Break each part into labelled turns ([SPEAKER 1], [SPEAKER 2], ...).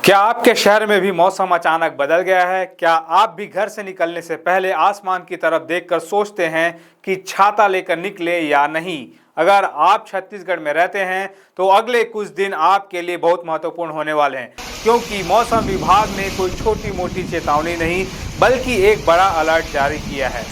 [SPEAKER 1] क्या आपके शहर में भी मौसम अचानक बदल गया है? क्या आप भी घर से निकलने से पहले आसमान की तरफ देखकर सोचते हैं कि छाता लेकर निकले या नहीं? अगर आप छत्तीसगढ़ में रहते हैं तो अगले कुछ दिन आपके लिए बहुत महत्वपूर्ण होने वाले हैं, क्योंकि मौसम विभाग ने कोई छोटी मोटी चेतावनी नहीं बल्कि एक बड़ा अलर्ट जारी किया है।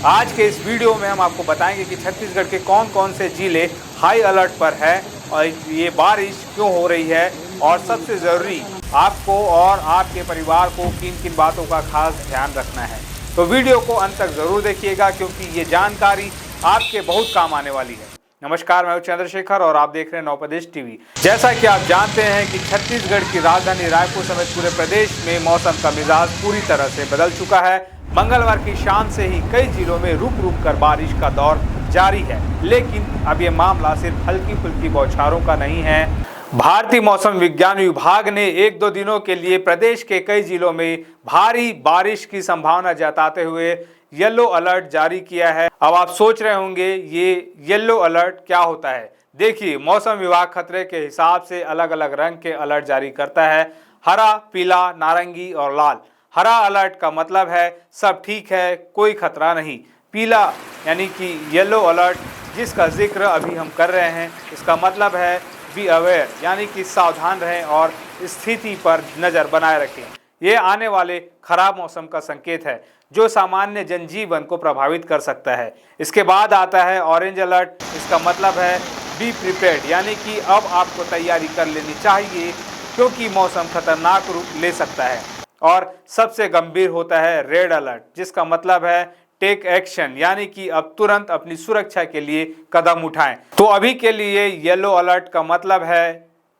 [SPEAKER 1] आज के इस वीडियो में हम आपको बताएंगे कि छत्तीसगढ़ के कौन कौन से जिले हाई अलर्ट पर है और ये बारिश क्यों हो रही है, और सबसे ज़रूरी आपको और आपके परिवार को किन किन बातों का खास ध्यान रखना है। तो वीडियो को अंत तक ज़रूर देखिएगा, क्योंकि ये जानकारी आपके बहुत काम आने वाली है। नमस्कार, मैं हूं चंद्रशेखर और आप देख रहे हैं नवप्रदेश टीवी। जैसा कि आप जानते हैं कि छत्तीसगढ़ की राजधानी रायपुर समेत पूरे प्रदेश में मौसम का मिजाज पूरी तरह से बदल चुका है। मंगलवार की शाम से ही कई जिलों में रुक रुक कर बारिश का दौर जारी है, लेकिन अब ये मामला सिर्फ हल्की फुल्की बौछारों का नहीं है। भारतीय मौसम विज्ञान विभाग ने एक दो दिनों के लिए प्रदेश के कई जिलों में भारी बारिश की संभावना जताते हुए येलो अलर्ट जारी किया है। अब आप सोच रहे होंगे ये येलो अलर्ट क्या होता है। देखिए, मौसम विभाग खतरे के हिसाब से अलग अलग रंग के अलर्ट जारी करता है: हरा, पीला, नारंगी और लाल। हरा अलर्ट का मतलब है सब ठीक है, कोई खतरा नहीं। पीला यानी कि येलो अलर्ट, जिसका जिक्र अभी हम कर रहे हैं, इसका मतलब है बी अवेयर, यानी कि सावधान रहें और स्थिति पर नज़र बनाए रखें। ये आने वाले खराब मौसम का संकेत है जो सामान्य जनजीवन को प्रभावित कर सकता है। इसके बाद आता है ऑरेंज अलर्ट। इसका मतलब है बी प्रिपेयर्ड, यानी कि अब आपको तैयारी कर लेनी चाहिए, क्योंकि मौसम खतरनाक रूप ले सकता है। और सबसे गंभीर होता है रेड अलर्ट, जिसका मतलब है टेक एक्शन, यानी कि अब तुरंत अपनी सुरक्षा के लिए कदम उठाएं। तो अभी के लिए येलो अलर्ट का मतलब है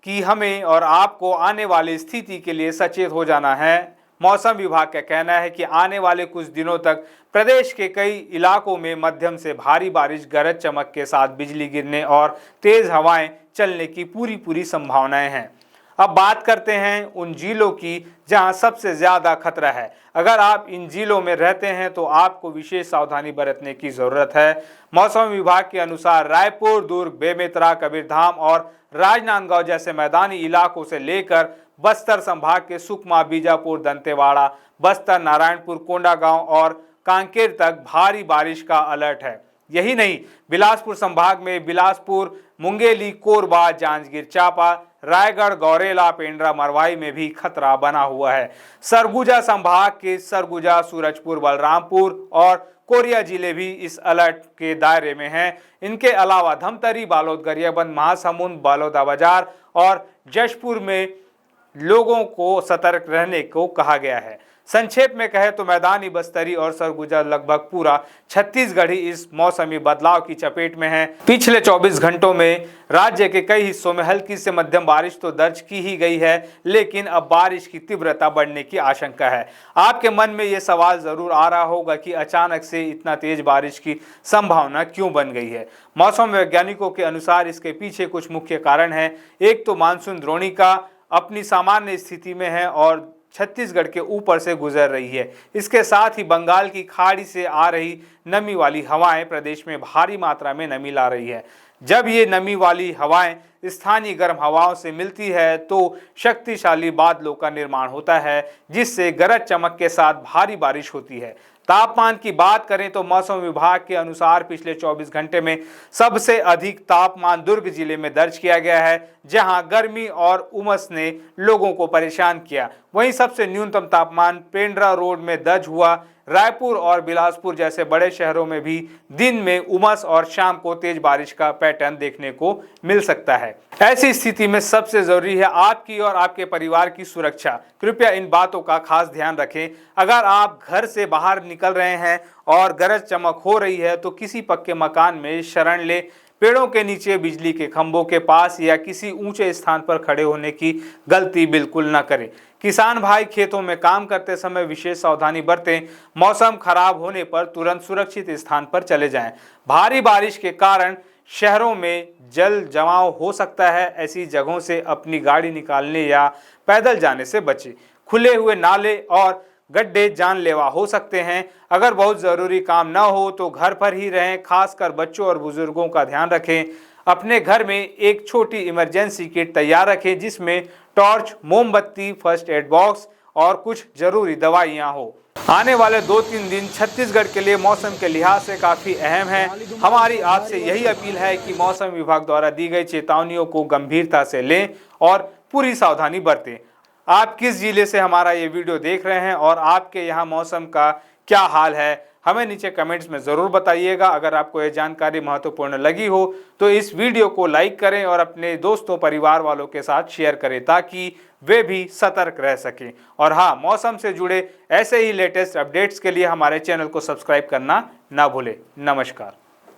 [SPEAKER 1] कि हमें और आपको आने वाली स्थिति के लिए सचेत हो जाना है। मौसम विभाग का कहना है कि आने वाले कुछ दिनों तक प्रदेश के कई इलाकों में मध्यम से भारी बारिश, गरज चमक के साथ बिजली गिरने और तेज हवाएं चलने की पूरी संभावनाएं हैं। अब बात करते हैं उन जिलों की जहां सबसे ज्यादा खतरा है। अगर आप इन जिलों में रहते हैं तो आपको विशेष सावधानी बरतने की जरूरत है। मौसम विभाग के अनुसार रायपुर, दुर्ग, बेमेतरा, कबीरधाम और राजनांदगांव जैसे मैदानी इलाकों से लेकर बस्तर संभाग के सुकमा, बीजापुर, दंतेवाड़ा, बस्तर, नारायणपुर, कोंडागांव और कांकेर तक भारी बारिश का अलर्ट है। यही नहीं, बिलासपुर संभाग में बिलासपुर, मुंगेली, कोरबा, जांजगीर चांपा, रायगढ़, गौरेला, पेंड्रा, मरवाई में भी खतरा बना हुआ है। सरगुजा संभाग के सरगुजा, सूरजपुर, बलरामपुर और कोरिया जिले भी इस अलर्ट के दायरे में हैं। इनके अलावा धमतरी, बालोद, गरियाबंद, महासमुंद, बलौदाबाजार और जशपुर में लोगों को सतर्क रहने को कहा गया है। संक्षेप में कहे तो मैदानी बस्तरी और सरगुजा लगभग पूरा छत्तीसगढ़ ही इस मौसमी बदलाव की चपेट में है। पिछले 24 घंटों में राज्य के कई हिस्सों में हल्की से मध्यम बारिश तो दर्ज की ही गई है, लेकिन अब बारिश की तीव्रता बढ़ने की आशंका है। आपके मन में ये सवाल जरूर आ रहा होगा कि अचानक से इतना तेज बारिश की संभावना क्यों बन गई है। मौसम वैज्ञानिकों के अनुसार इसके पीछे कुछ मुख्य कारण है। एक तो मानसून द्रोणिका अपनी सामान्य स्थिति में है और छत्तीसगढ़ के ऊपर से गुजर रही है। इसके साथ ही बंगाल की खाड़ी से आ रही नमी वाली हवाएं प्रदेश में भारी मात्रा में नमी ला रही है। जब ये नमी वाली हवाएं स्थानीय गर्म हवाओं से मिलती है तो शक्तिशाली बादलों का निर्माण होता है, जिससे गरज चमक के साथ भारी बारिश होती है। तापमान की बात करें तो मौसम विभाग के अनुसार पिछले 24 घंटे में सबसे अधिक तापमान दुर्ग जिले में दर्ज किया गया है, जहां गर्मी और उमस ने लोगों को परेशान किया। वहीं सबसे न्यूनतम तापमान पेंड्रा रोड में दर्ज हुआ। रायपुर और बिलासपुर जैसे बड़े शहरों में भी दिन में उमस और शाम को तेज बारिश का पैटर्न देखने को मिल सकता है। ऐसी स्थिति में सबसे जरूरी है आपकी और आपके परिवार की सुरक्षा। कृपया इन बातों का खास ध्यान रखें। अगर आप घर से बाहर निकल रहे हैं और गरज चमक हो रही है तो किसी पक्के मकान में शरण ले, पेड़ों के नीचे, बिजली के खंभों के पास या किसी ऊंचे स्थान पर खड़े होने की गलती बिल्कुल न करें। किसान भाई खेतों में काम करते समय विशेष सावधानी बरतें। मौसम खराब होने पर तुरंत सुरक्षित स्थान पर चले जाएं। भारी बारिश के कारण शहरों में जल जमाव हो सकता है। ऐसी जगहों से अपनी गाड़ी निकालने या पैदल जाने से बचें। खुले हुए नाले और गड्ढे जानलेवा हो सकते हैं। अगर बहुत ज़रूरी काम न हो तो घर पर ही रहें। खासकर बच्चों और बुजुर्गों का ध्यान रखें। अपने घर में एक छोटी इमरजेंसी किट तैयार रखें, जिसमें टॉर्च, मोमबत्ती, फर्स्ट एड बॉक्स और कुछ जरूरी दवाइयाँ हो। आने वाले 2-3 दिन छत्तीसगढ़ के लिए मौसम के लिहाज से काफी अहम है। हमारी आपसे यही अपील है कि मौसम विभाग द्वारा दी गई चेतावनियों को गंभीरता से लें और पूरी सावधानी बरतें। आप किस जिले से हमारा ये वीडियो देख रहे हैं और आपके यहाँ मौसम का क्या हाल है, हमें नीचे कमेंट्स में ज़रूर बताइएगा। अगर आपको ये जानकारी महत्वपूर्ण लगी हो तो इस वीडियो को लाइक करें और अपने दोस्तों परिवार वालों के साथ शेयर करें ताकि वे भी सतर्क रह सकें। और हाँ, मौसम से जुड़े ऐसे ही लेटेस्ट अपडेट्स के लिए हमारे चैनल को सब्सक्राइब करना ना भूलें। नमस्कार।